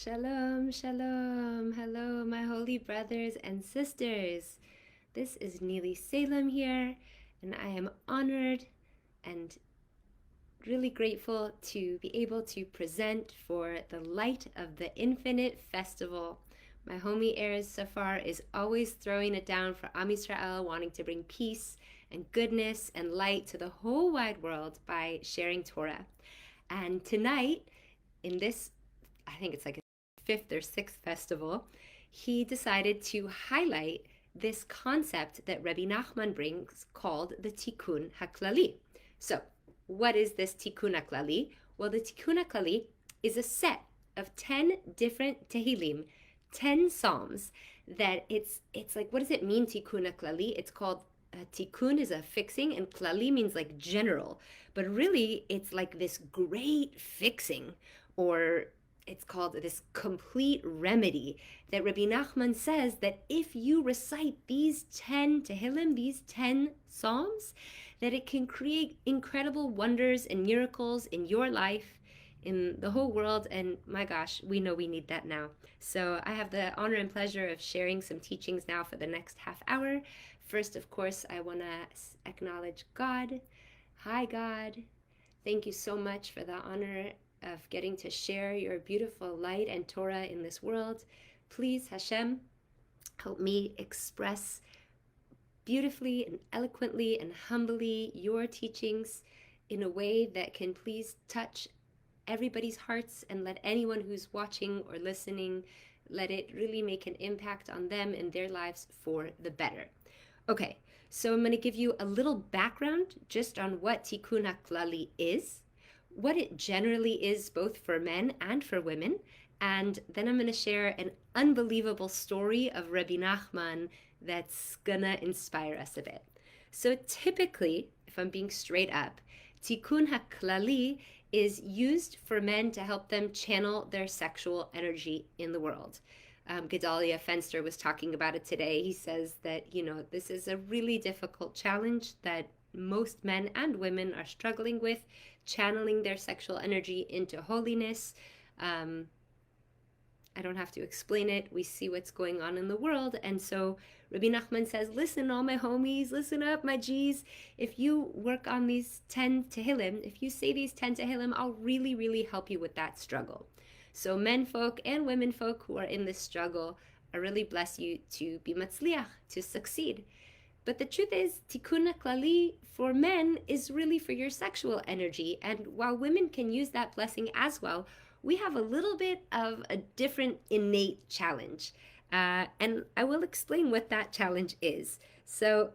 Shalom, shalom. Hello, my holy brothers and sisters. This is Nili Salem here, and I am honored and really grateful to be able to present for the Light of the Infinite Festival. My homie Erez Safar is always throwing it down for Am Yisrael, wanting to bring peace and goodness and light to the whole wide world by sharing Torah. And tonight, in this, I think it's like a fifth or sixth festival, he decided to highlight this concept that Rabbi Nachman brings called the Tikkun HaKlali. So, what is this Tikkun HaKlali? Well, the Tikkun HaKlali is a set of 10 different Tehillim, 10 Psalms that it's like, what does it mean, Tikkun HaKlali? It's called Tikkun is a fixing, and Klali means like general, but really it's like this great fixing, or it's called this complete remedy that Rabbi Nachman says that if you recite these 10 Tehillim, these 10 Psalms, that it can create incredible wonders and miracles in your life, in the whole world, and my gosh, we know we need that now. So I have the honor and pleasure of sharing some teachings now for the next half hour. First, of course, I want to acknowledge God. Hi, God. Thank you so much for the honor of getting to share your beautiful light and Torah in this world. Please, Hashem, help me express beautifully and eloquently and humbly your teachings in a way that can please touch everybody's hearts, and let anyone who's watching or listening, let it really make an impact on them and their lives for the better. Okay, so I'm going to give you a little background just on what Tikkun HaKlali is, what it generally is both for men and for women, and then I'm going to share an unbelievable story of Rabbi Nachman that's going to inspire us a bit. So typically, if I'm being straight up, Tikkun HaKlali is used for men to help them channel their sexual energy in the world. Gedale Fenster was talking about it today. He says that, this is a really difficult challenge that most men and women are struggling with, channeling their sexual energy into holiness. I don't have to explain it. We see what's going on in the world. And so Rabbi Nachman says, listen, all my homies, listen up, my G's. If you work on these 10 Tehillim, if you say these 10 Tehillim, I'll really, really help you with that struggle. So men folk and women folk who are in this struggle, I really bless you to be matzliach, to succeed. But the truth is, Tikkun HaKlali for men is really for your sexual energy. And while women can use that blessing as well, we have a little bit of a different innate challenge. And I will explain what that challenge is. So,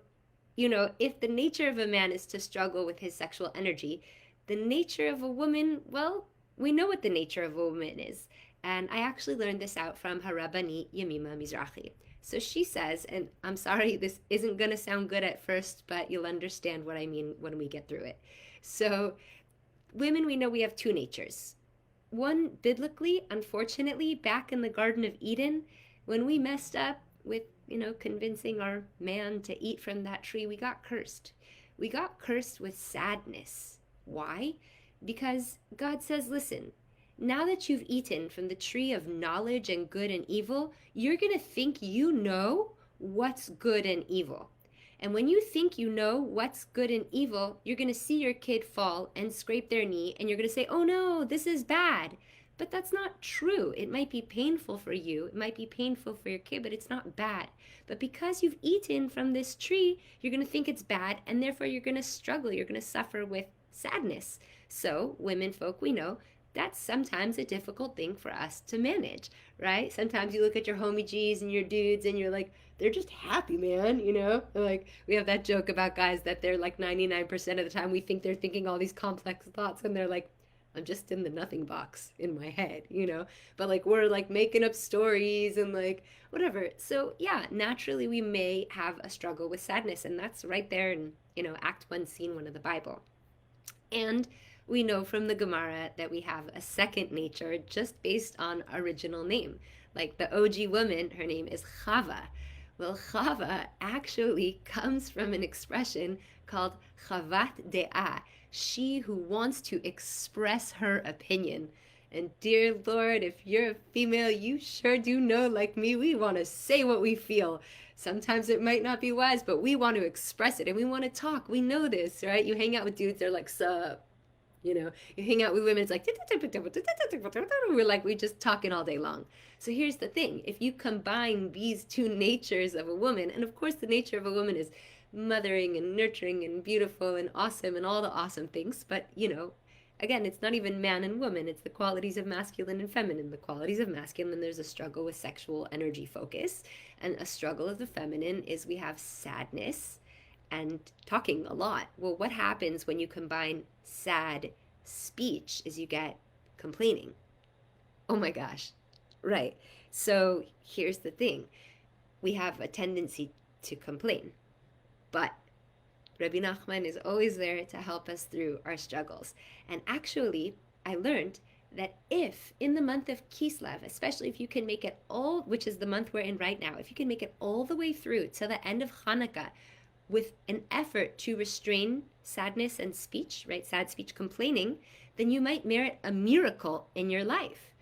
if the nature of a man is to struggle with his sexual energy, the nature of a woman, well, we know what the nature of a woman is. And I actually learned this out from Harabani Yemima Mizrahi. So she says, and I'm sorry, this isn't going to sound good at first, but you'll understand what I mean when we get through it. So women, we know we have two natures. One, biblically, unfortunately, back in the Garden of Eden, when we messed up with, convincing our man to eat from that tree, we got cursed. We got cursed with sadness. Why? Because God says, listen, now that you've eaten from the tree of knowledge and good and evil, you're going to think you know what's good and evil. And when you think you know what's good and evil, you're going to see your kid fall and scrape their knee, and you're going to say, oh no, this is bad. But that's not true. It might be painful for you. It might be painful for your kid, but it's not bad. But because you've eaten from this tree, you're going to think it's bad, and therefore you're going to struggle. You're going to suffer with sadness. So, women folk, we know that's sometimes a difficult thing for us to manage, right? Sometimes you look at your homie G's and your dudes and you're like, they're just happy, man, Like, we have that joke about guys that they're like 99% of the time we think they're thinking all these complex thoughts, and they're like, I'm just in the nothing box in my head, But like, we're like making up stories and like whatever. So yeah, naturally we may have a struggle with sadness, and that's right there in, Act 1, Scene 1 of the Bible. And we know from the Gemara that we have a second nature just based on original name. Like the OG woman, her name is Chava. Well, Chava actually comes from an expression called Chavat De'ah, she who wants to express her opinion. And dear Lord, if you're a female, you sure do know, like me, we want to say what we feel. Sometimes it might not be wise, but we want to express it and we want to talk. We know this, right? You hang out with dudes, they're like, sup. You know, you hang out with women, it's like, we're like, we're just talking all day long. So here's the thing. If you combine these two natures of a woman, and of course the nature of a woman is mothering and nurturing and beautiful and awesome and all the awesome things, but, you know, again, it's not even man and woman. It's the qualities of masculine and feminine. The qualities of masculine, there's a struggle with sexual energy focus. And a struggle of the feminine is we have sadness and talking a lot. Well, what happens when you combine sad speech is you get complaining. Oh my gosh. Right. So here's the thing. We have a tendency to complain. But Rabbi Nachman is always there to help us through our struggles. And actually, I learned that if in the month of Kislev, especially if you can make it all, which is the month we're in right now, if you can make it all the way through to the end of Hanukkah with an effort to restrain sadness and speech, right, sad speech, complaining, then you might merit a miracle in your life.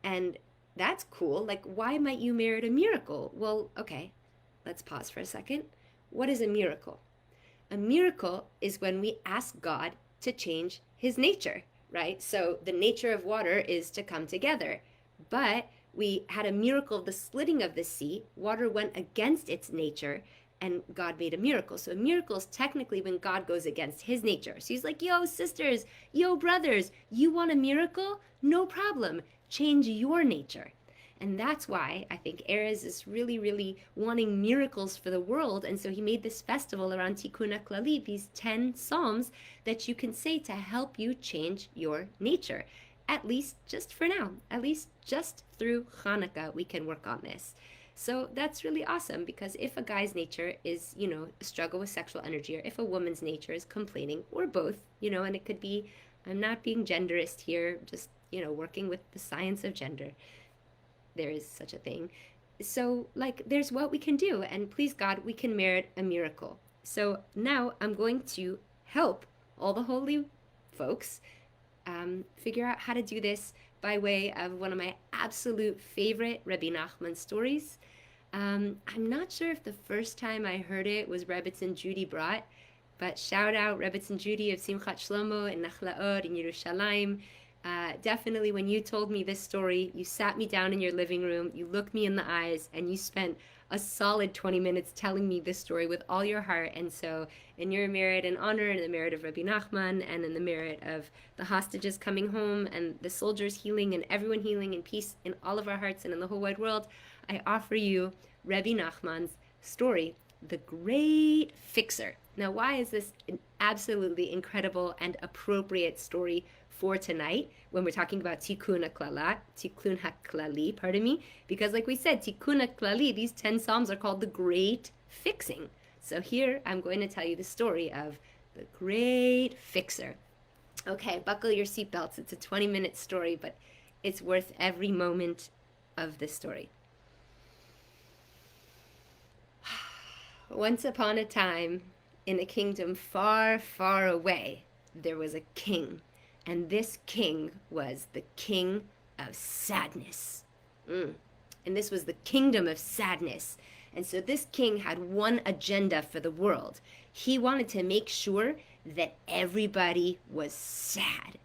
And that's cool. Like, why might you merit a miracle? Well, okay, let's pause for a second. What is a miracle? A miracle is when we ask God to change his nature, right? So the nature of water is to come together. But we had a miracle of the splitting of the sea. Water went against its nature and God made a miracle. So a miracle is technically when God goes against his nature. So he's like, yo, sisters, yo, brothers, you want a miracle? No problem. Change your nature. And that's why I think Erez is really, really wanting miracles for the world. And so he made this festival around Tikkun HaKlali, these 10 psalms that you can say to help you change your nature. At least just for now, at least just through Hanukkah, we can work on this. So that's really awesome, because if a guy's nature is, you know, a struggle with sexual energy, or if a woman's nature is complaining, or both, you know, and it could be, I'm not being genderist here, just, you know, working with the science of gender. There is such a thing. So, like, there's what we can do, and please God, we can merit a miracle. So now I'm going to help all the holy folks figure out how to do this by way of one of my absolute favorite Rabbi Nachman stories. I'm not sure if the first time I heard it was Rebitz and Judy brought, but shout out Rebitz and Judy of Simchat Shlomo in Nachlaot in Yerushalayim. Definitely when you told me this story, you sat me down in your living room, you looked me in the eyes, and you spent a solid 20 minutes telling me this story with all your heart. And so in your merit and honor, and the merit of Rabbi Nachman, and in the merit of the hostages coming home, and the soldiers healing, and everyone healing in peace in all of our hearts and in the whole wide world, I offer you Rabbi Nachman's story, The Great Fixer. Now, why is this an absolutely incredible and appropriate story for tonight when we're talking about Tikkun HaKlali, pardon me, because like we said, Tikkun HaKlali, these 10 Psalms are called the Great Fixing. So here I'm going to tell you the story of the Great Fixer. Okay, buckle your seatbelts. It's a 20-minute story, but it's worth every moment of this story. Once upon a time, in a kingdom far, far away, there was a king. And this king was the king of sadness. And this was the kingdom of sadness. And so this king had one agenda for the world. He wanted to make sure that everybody was sad.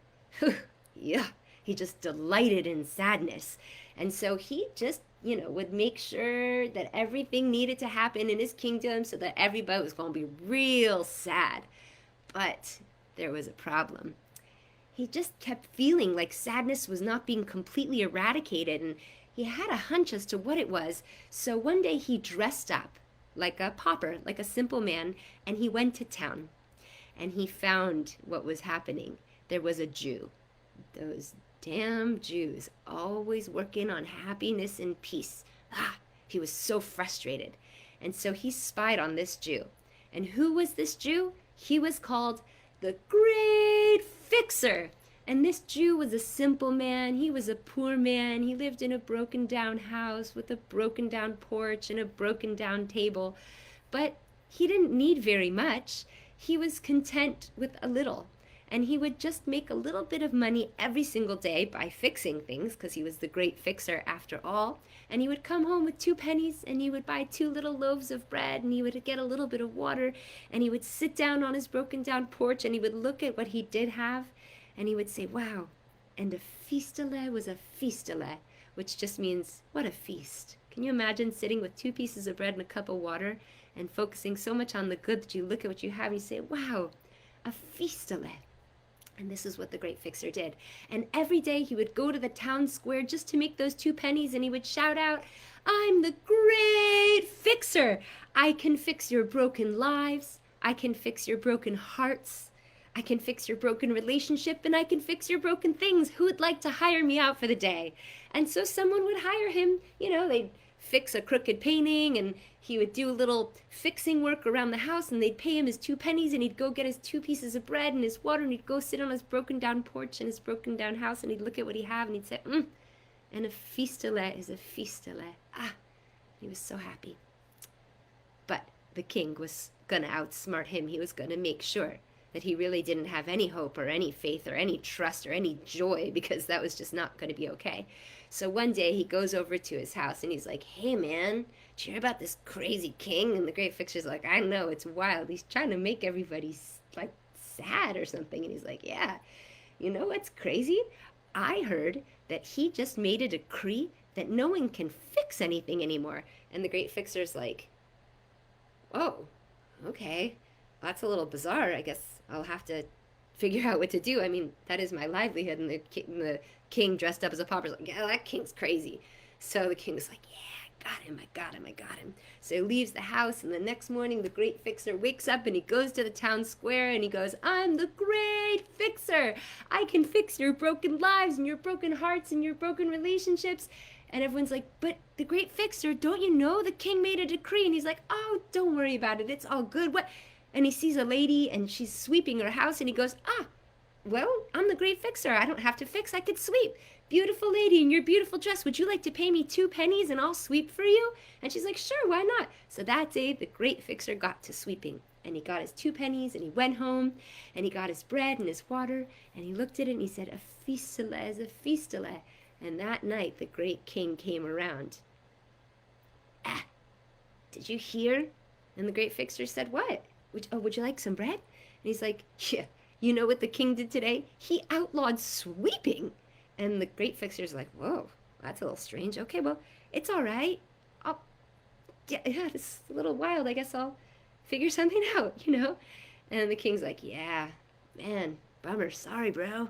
Yeah, he just delighted in sadness. And so he just, you know, would make sure that everything needed to happen in his kingdom so that everybody was going to be real sad. But there was a problem. He just kept feeling like sadness was not being completely eradicated, and he had a hunch as to what it was. So one day he dressed up like a pauper, like a simple man, and he went to town. And he found what was happening. There was a Jew. Those damn Jews, always working on happiness and peace. He was so frustrated. And so he spied on this Jew. And who was this Jew? He was called the Great Fixer. And this Jew was a simple man. He was a poor man. He lived in a broken down house with a broken down porch and a broken down table. But he didn't need very much. He was content with a little. and he would just make a little bit of money every single day by fixing things, because he was the great fixer after all. And he would come home with 2 pennies, and he would buy 2 little loaves of bread, and he would get a little bit of water, and he would sit down on his broken down porch, and he would look at what he did have, and he would say, wow, and a feastele was a feastele, which just means, what a feast. Can you imagine sitting with 2 pieces of bread and a cup of water and focusing so much on the good that you look at what you have and you say, wow, a feastele. And this is what the great fixer did. And every day he would go to the town square just to make those 2 pennies, and he would shout out, I'm the great fixer. I can fix your broken lives. I can fix your broken hearts. I can fix your broken relationship, and I can fix your broken things. Who would like to hire me out for the day? And so someone would hire him. You know, they'd fix a crooked painting, and he would do a little fixing work around the house, and they'd pay him his 2 pennies, and he'd go get his 2 pieces of bread and his water, and he'd go sit on his broken down porch in his broken down house, and he'd look at what he have, and he'd say, and a feastele is a feastele. He was so happy. But the king was going to outsmart him. He was going to make sure that he really didn't have any hope or any faith or any trust or any joy, because that was just not going to be okay. So one day he goes over to his house and he's like, hey man, did you hear about this crazy king? And the great fixer's like, I know, it's wild. He's trying to make everybody like sad or something. And he's like, yeah, you know what's crazy? I heard that he just made a decree that no one can fix anything anymore. And the great fixer's like, oh, okay, that's a little bizarre. I guess I'll have to figure out what to do. I mean, that is my livelihood. And the king dressed up as a pauper is like, yeah, that king's crazy. So the king was like, yeah, I got him. So he leaves the house, and the next morning the great fixer wakes up and he goes to the town square and he goes, I'm the great fixer. I can fix your broken lives and your broken hearts and your broken relationships. And everyone's like, but the great fixer, don't you know the king made a decree? And he's like, oh, don't worry about it. It's all good. What? And he sees a lady and she's sweeping her house, and he goes, well, I'm the great fixer. I don't have to fix. I could sweep. Beautiful lady in your beautiful dress. Would you like to pay me 2 pennies and I'll sweep for you? And she's like, sure, why not? So that day, the great fixer got to sweeping. And he got his 2 pennies and he went home and he got his bread and his water and he looked at it and he said, a feastele is a feastele. And that night, the great king came around. Did you hear? And the great fixer said, what? Would you like some bread? And he's like, yeah. You know what the king did today? He outlawed sweeping. And the great fixer's like, whoa, that's a little strange. Okay, well, it's all right. Yeah, it's a little wild. I guess I'll figure something out, you know? And the king's like, yeah, man, bummer. Sorry, bro. And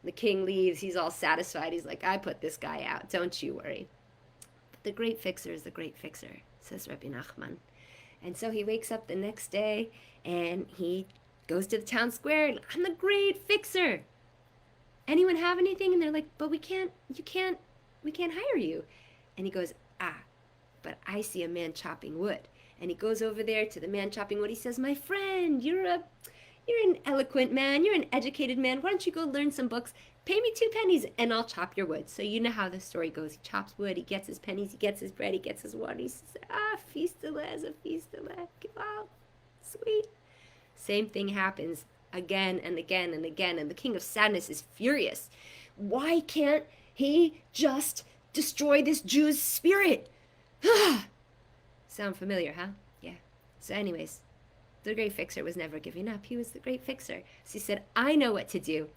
the king leaves. He's all satisfied. He's like, I put this guy out. Don't you worry. But the great fixer is the great fixer, says Rabbi Nachman. And so he wakes up the next day and he goes to the town square, and I'm the great fixer. Anyone have anything? And they're like, but we can't hire you. And he goes, but I see a man chopping wood. And he goes over there to the man chopping wood. He says, my friend, you're an eloquent man. You're an educated man. Why don't you go learn some books? Pay me 2 pennies and I'll chop your wood. So you know how the story goes. He chops wood. He gets his pennies. He gets his bread. He gets his water. He says, feastele is a feastele. Wow, sweet. Same thing happens again and again and again, and the king of sadness is furious. Why can't he just destroy this Jew's spirit? Sound familiar, huh? Yeah. So anyways, the great fixer was never giving up. He was the great fixer. So he said, I know what to do.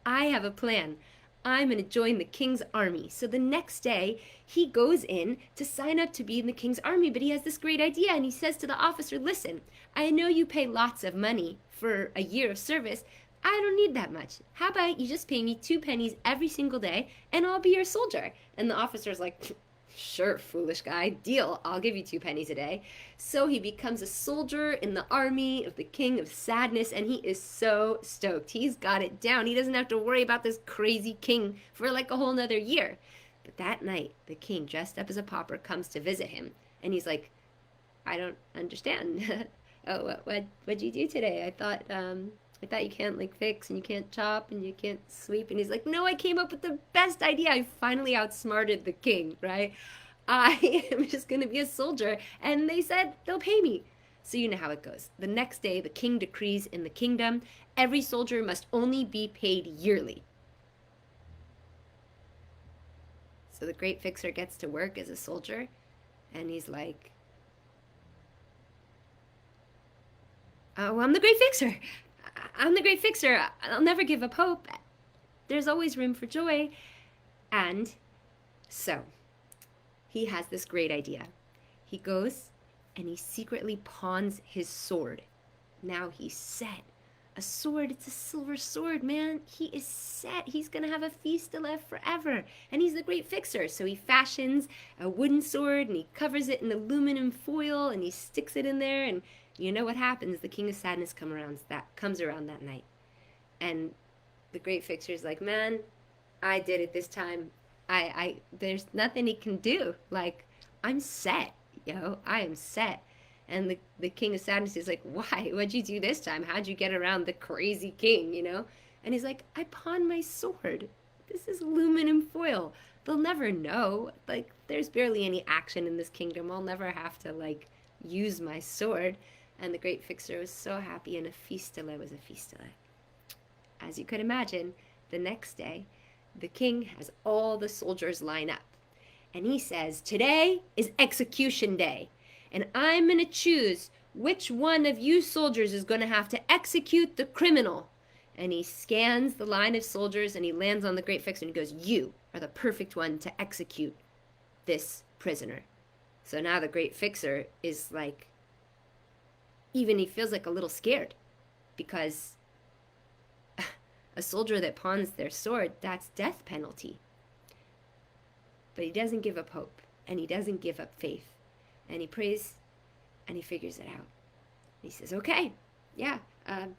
I have a plan. I'm going to join the king's army. So the next day, he goes in to sign up to be in the king's army, but he has this great idea, and he says to the officer, listen, I know you pay lots of money for a year of service. I don't need that much. How about you just pay me 2 pennies every single day, and I'll be your soldier? And the officer's like, sure, foolish guy, deal. I'll give you 2 pennies a day. So he becomes a soldier in the army of the king of sadness, and he is so stoked. He's got it down. He doesn't have to worry about this crazy king for like a whole nother year. But that night, the king, dressed up as a pauper, comes to visit him, and he's like, I don't understand. Oh, what'd you do today? I thought you can't like fix and you can't chop and you can't sweep. And he's like, no, I came up with the best idea. I finally outsmarted the king, right? I am just going to be a soldier. And they said they'll pay me. So you know how it goes. The next day, the king decrees in the kingdom, every soldier must only be paid yearly. So the great fixer gets to work as a soldier, and he's like, oh, I'm the great fixer. I'm the great fixer. I'll never give up hope. There's always room for joy. And so he has this great idea. He goes and he secretly pawns his sword. Now he's set. A sword, it's a silver sword, man. He is set. He's going to have a Fenster forever. And he's the great fixer. So he fashions a wooden sword and he covers it in aluminum foil and he sticks it in there. And you know what happens? The king of sadness comes around that night. And the great fixer is like, man, I did it this time. There's nothing he can do. Like, I'm set, I am set. And the king of sadness is like, why? What'd you do this time? How'd you get around the crazy king, And he's like, I pawned my sword. This is aluminum foil. They'll never know. Like, there's barely any action in this kingdom. I'll never have to, use my sword. And the great fixer was so happy, and a Fenster was a Fenster. As you could imagine, the next day, the king has all the soldiers line up. And he says, today is execution day. And I'm going to choose which one of you soldiers is going to have to execute the criminal. And he scans the line of soldiers and he lands on the great fixer and he goes, you are the perfect one to execute this prisoner. So now the great fixer is like, even he feels like a little scared, because a soldier that pawns their sword, that's death penalty. But he doesn't give up hope, and he doesn't give up faith. And he prays, and he figures it out. He says, okay, yeah, I'm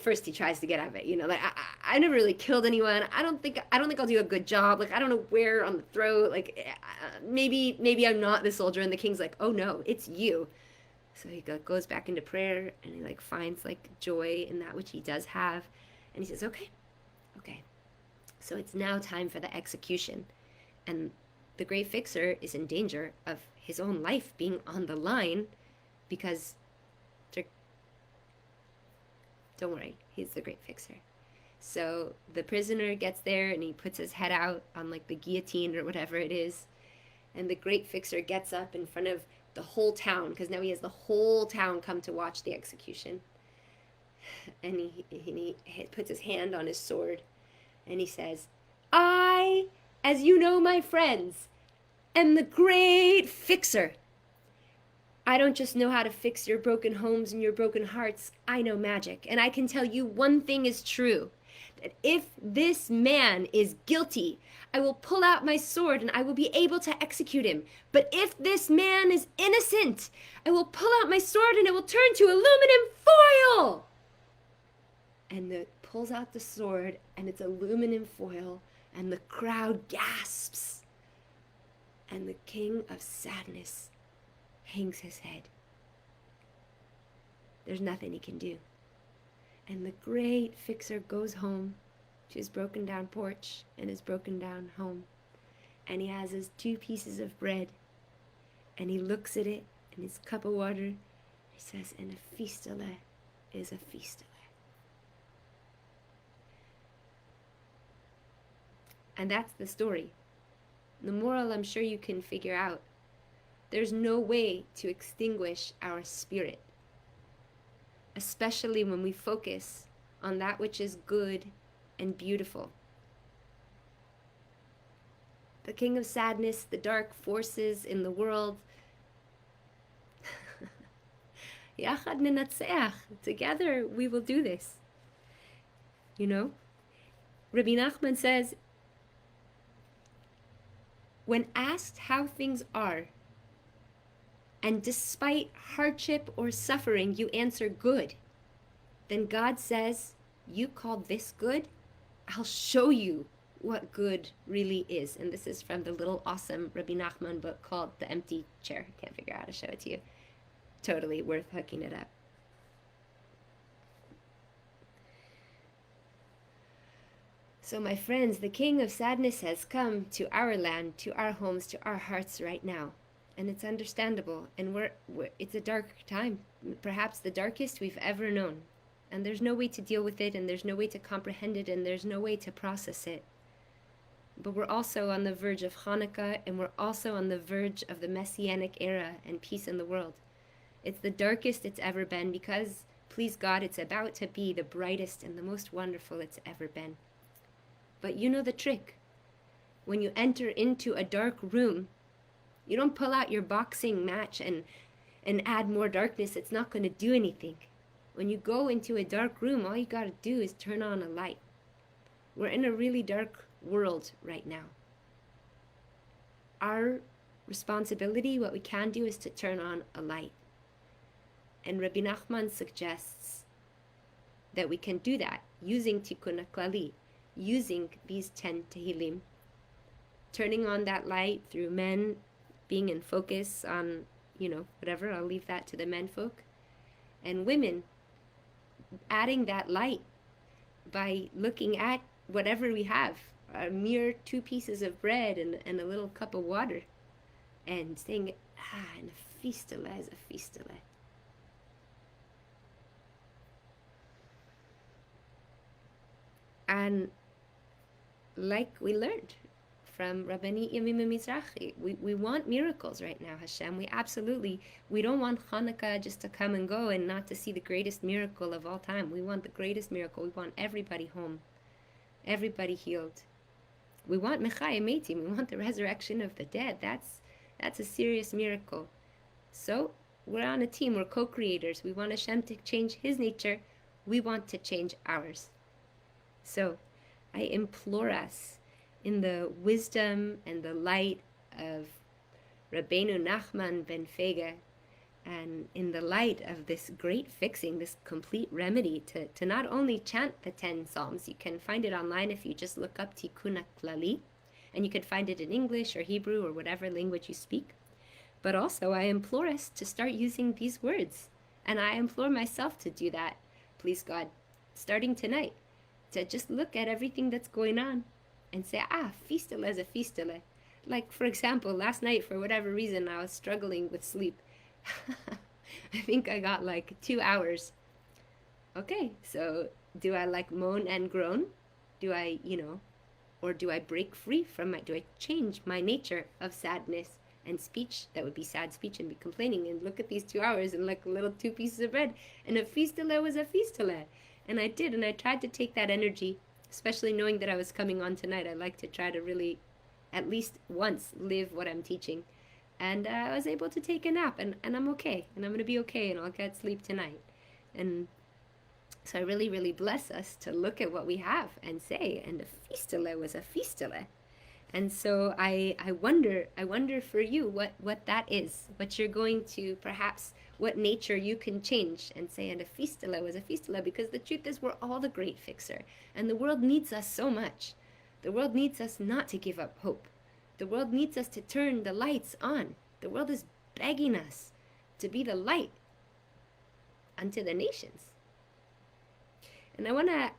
first he tries to get out of it, I never really killed anyone. I don't think I'll do a good job. I don't know where on the throat, maybe I'm not the soldier. And the king's like, oh no, it's you. So he goes back into prayer, and he finds joy in that which he does have. And he says, okay. So it's now time for the execution. And the great fixer is in danger of his own life being on the line, because don't worry, he's the great fixer. So the prisoner gets there and he puts his head out on the guillotine or whatever it is. And the great fixer gets up in front of the whole town, because now he has the whole town come to watch the execution. And he puts his hand on his sword and he says, I, as you know, my friends, am the great fixer. I don't just know how to fix your broken homes and your broken hearts. I know magic. And I can tell you one thing is true, that if this man is guilty, I will pull out my sword and I will be able to execute him. But if this man is innocent, I will pull out my sword and it will turn to aluminum foil. And it pulls out the sword and it's aluminum foil, and the crowd gasps. And the king of sadness hangs his head. There's nothing he can do. And the great fixer goes home to his broken down porch and his broken down home. And he has his 2 pieces of bread. And he looks at it and his cup of water. He says, and a Fenster is a Fenster. And that's the story. The moral, I'm sure you can figure out. There's no way to extinguish our spirit, especially when we focus on that which is good and beautiful. The king of sadness, the dark forces in the world, Yachad nenatzeach, together we will do this. Rabbi Nachman says, when asked how things are, and despite hardship or suffering, you answer good, then God says, you call this good? I'll show you what good really is. And this is from the little awesome Rabbi Nachman book called The Empty Chair. I can't figure out how to show it to you. Totally worth hooking it up. So my friends, the king of sadness has come to our land, to our homes, to our hearts right now. And it's understandable. And it's a dark time, perhaps the darkest we've ever known. and there's no way to deal with it, and there's no way to comprehend it, and there's no way to process it. But we're also on the verge of Hanukkah, and we're also on the verge of the Messianic era and peace in the world. It's the darkest it's ever been because, please God, it's about to be the brightest and the most wonderful it's ever been. But you know the trick. When you enter into a dark room, you don't pull out your boxing match and add more darkness. It's not going to do anything. When you go into a dark room, all you got to do is turn on a light. We're in a really dark world right now. Our responsibility, what we can do, is to turn on a light. And Rabbi Nachman suggests that we can do that using Tikkun HaKlali, using these 10 Tehillim, turning on that light through men being in focus on, whatever, I'll leave that to the men folk, and women adding that light by looking at whatever we have, a mere 2 pieces of bread and a little cup of water, and saying, and a fistele is a fistele. And like we learned from Rabbani Yamim Mizrahi, we want miracles right now, Hashem. We don't want Hanukkah just to come and go and not to see the greatest miracle of all time. We want the greatest miracle. We want everybody home, everybody healed. We want Mechayim Meitim. We want the resurrection of the dead. That's a serious miracle. So we're on a team. We're co-creators. We want Hashem to change His nature. We want to change ours. So I implore us, in the wisdom and the light of Rabbeinu Nachman ben Fege, and in the light of this great fixing, this complete remedy, to not only chant the 10 Psalms. You can find it online if you just look up Tikkun HaKlali, and you can find it in English or Hebrew or whatever language you speak. But also I implore us to start using these words, and I implore myself to do that, please God, starting tonight, to just look at everything that's going on and say, fistele is a fistele. Like, for example, last night, for whatever reason, I was struggling with sleep. I think I got like 2 hours. Okay, so do I like moan and groan? Do I, or do I break free from do I change my nature of sadness and speech? That would be sad speech and be complaining, and look at these 2 hours and like little 2 pieces of bread. And a fistele was a fistele. And I did, and I tried to take that energy, especially knowing that I was coming on tonight. I like to try to really, at least once, live what I'm teaching. And I was able to take a nap, and I'm okay, and I'm going to be okay, and I'll get sleep tonight. And so I really, really bless us to look at what we have and say, and a fistele was a fistele. And so I wonder for you what that is, what you're going to perhaps, what nature you can change and say, and a fistele was a fistele, because the truth is we're all the great fixer, and the world needs us so much. The world needs us not to give up hope. The world needs us to turn the lights on. The world is begging us to be the light unto the nations. And I want to,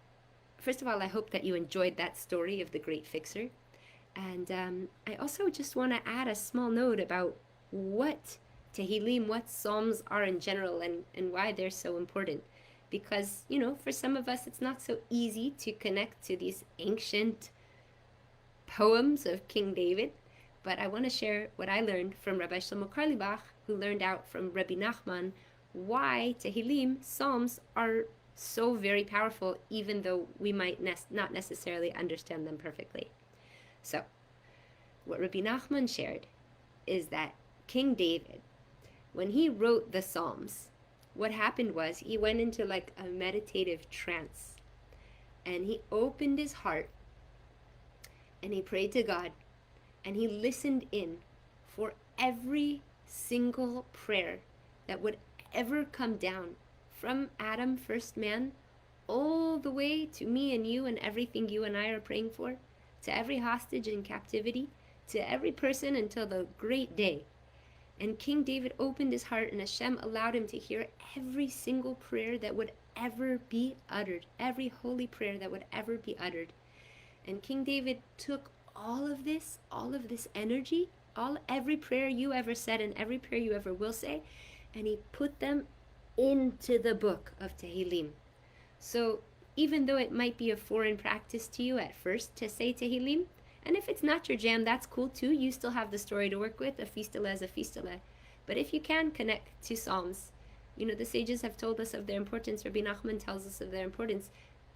first of all, I hope that you enjoyed that story of the great fixer. And I also just want to add a small note about what Tehillim, what Psalms are in general, and why they're so important. Because, for some of us, it's not so easy to connect to these ancient poems of King David. But I want to share what I learned from Rabbi Shlomo Carlebach, who learned out from Rabbi Nachman, why Tehillim, Psalms, are so very powerful, even though we might not necessarily understand them perfectly. So, what Rabbi Nachman shared is that King David, when he wrote the Psalms, what happened was he went into like a meditative trance, and he opened his heart, and he prayed to God, and he listened in for every single prayer that would ever come down from Adam, first man, all the way to me and you and everything you and I are praying for, to every hostage in captivity, to every person until the great day. And King David opened his heart, and Hashem allowed him to hear every single prayer that would ever be uttered, every holy prayer that would ever be uttered. And King David took all of this energy, every prayer you ever said and every prayer you ever will say, and he put them into the book of Tehillim. So even though it might be a foreign practice to you at first to say Tehillim, and if it's not your jam, that's cool too. You still have the story to work with. A fistula is a fistula. But if you can connect to Psalms, the sages have told us of their importance. Rabbi Nachman tells us of their importance.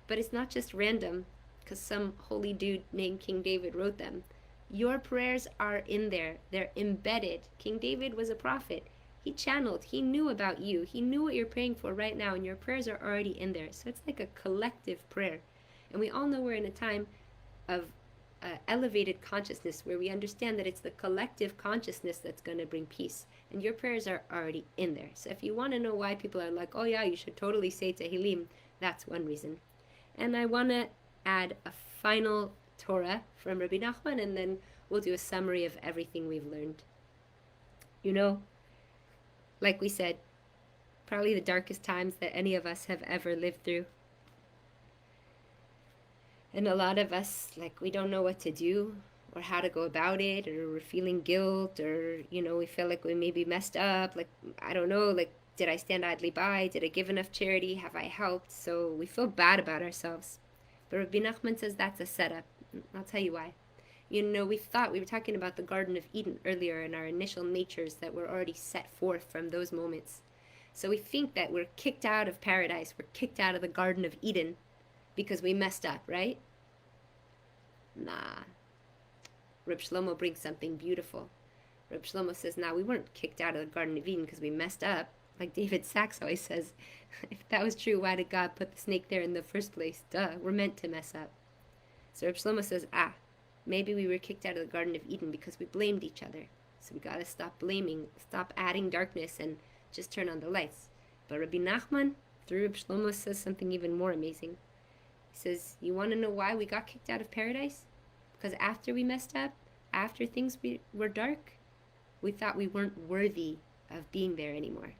But it's not just random because some holy dude named King David wrote them. Your prayers are in there. They're embedded. King David was a prophet. He channeled. He knew about you. He knew what you're praying for right now, and your prayers are already in there. So it's like a collective prayer. And we all know we're in a time of elevated consciousness where we understand that it's the collective consciousness that's going to bring peace. And your prayers are already in there. So if you want to know why people are like, oh yeah, you should totally say Tehillim, that's one reason. And I want to add a final Torah from Rabbi Nachman, and then we'll do a summary of everything we've learned. Like we said, probably the darkest times that any of us have ever lived through. And a lot of us, we don't know what to do or how to go about it, or we're feeling guilt, or, we feel like we maybe messed up. I don't know, did I stand idly by? Did I give enough charity? Have I helped? So we feel bad about ourselves. But Rabbi Nachman says that's a setup. I'll tell you why. We were talking about the Garden of Eden earlier and our initial natures that were already set forth from those moments. So we think that we're kicked out of paradise, we're kicked out of the Garden of Eden because we messed up, right? Nah. Reb Shlomo brings something beautiful. Reb Shlomo says, we weren't kicked out of the Garden of Eden because we messed up. Like David Sachs always says, if that was true, why did God put the snake there in the first place? Duh, we're meant to mess up. So Reb Shlomo says, maybe we were kicked out of the Garden of Eden because we blamed each other. So we got to stop blaming, stop adding darkness, and just turn on the lights. But Rabbi Nachman, through Reb Shlomo, says something even more amazing. He says, you want to know why we got kicked out of paradise? Because after we messed up, after things were dark, we thought we weren't worthy of being there anymore.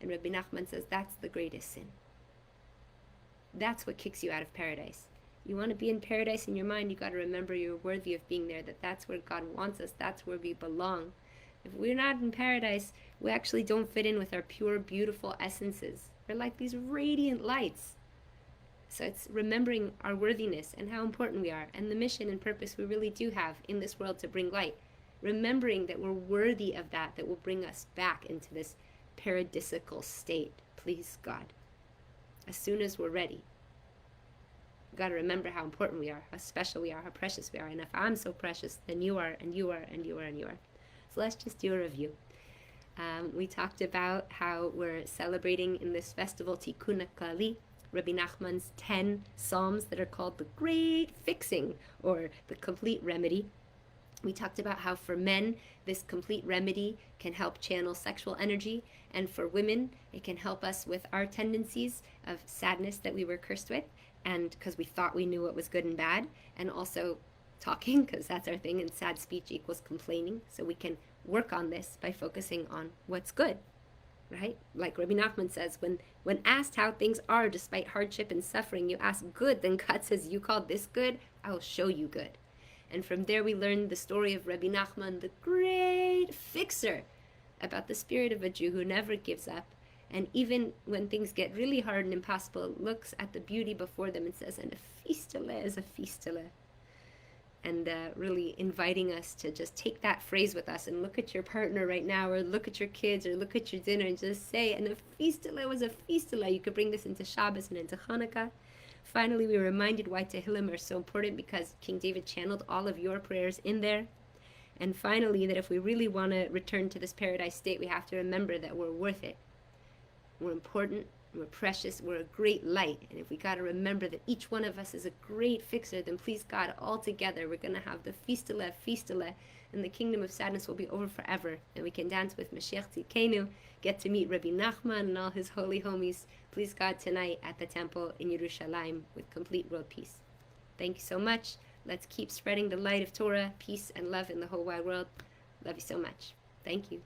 And Rabbi Nachman says that's the greatest sin. That's what kicks you out of paradise. You want to be in paradise in your mind, you got to remember you're worthy of being there, that's where God wants us, that's where we belong. If we're not in paradise, we actually don't fit in with our pure, beautiful essences. We're like these radiant lights. So it's remembering our worthiness and how important we are and the mission and purpose we really do have in this world to bring light. Remembering that we're worthy of that will bring us back into this paradisical state, please God, as soon as we're ready. We've got to remember how important we are, how special we are, how precious we are. And if I'm so precious, then you are, and you are, and you are, and you are. So let's just do a review. We talked about how we're celebrating in this festival Tikkun HaKlali, Rabbi Nachman's 10 Psalms that are called the Great Fixing, or the Complete Remedy. We talked about how for men, this complete remedy can help channel sexual energy, and for women, it can help us with our tendencies of sadness that we were cursed with, and because we thought we knew what was good and bad, and also talking, because that's our thing, and sad speech equals complaining, so we can work on this by focusing on what's good, right? Like Rabbi Nachman says, when asked how things are despite hardship and suffering, you ask good, then God says, you call this good, I will show you good. And from there we learned the story of Rabbi Nachman, the great fixer, about the spirit of a Jew who never gives up. And even when things get really hard and impossible, looks at the beauty before them and says, and a fistula is a fistula. And really inviting us to just take that phrase with us and look at your partner right now, or look at your kids, or look at your dinner and just say, and a fistula was a fistula. You could bring this into Shabbos and into Hanukkah. Finally, we were reminded why Tehillim are so important, because King David channeled all of your prayers in there. And finally, that if we really want to return to this paradise state, we have to remember that we're worth it. We're important, we're precious, we're a great light. And if we got to remember that each one of us is a great fixer, then please God, all together, we're going to have the fistula, and the kingdom of sadness will be over forever. And we can dance with Mashiach Tzidkenu, get to meet Rabbi Nachman and all his holy homies, please God, tonight at the temple in Yerushalayim with complete world peace. Thank you so much. Let's keep spreading the light of Torah, peace, and love in the whole wide world. Love you so much. Thank you.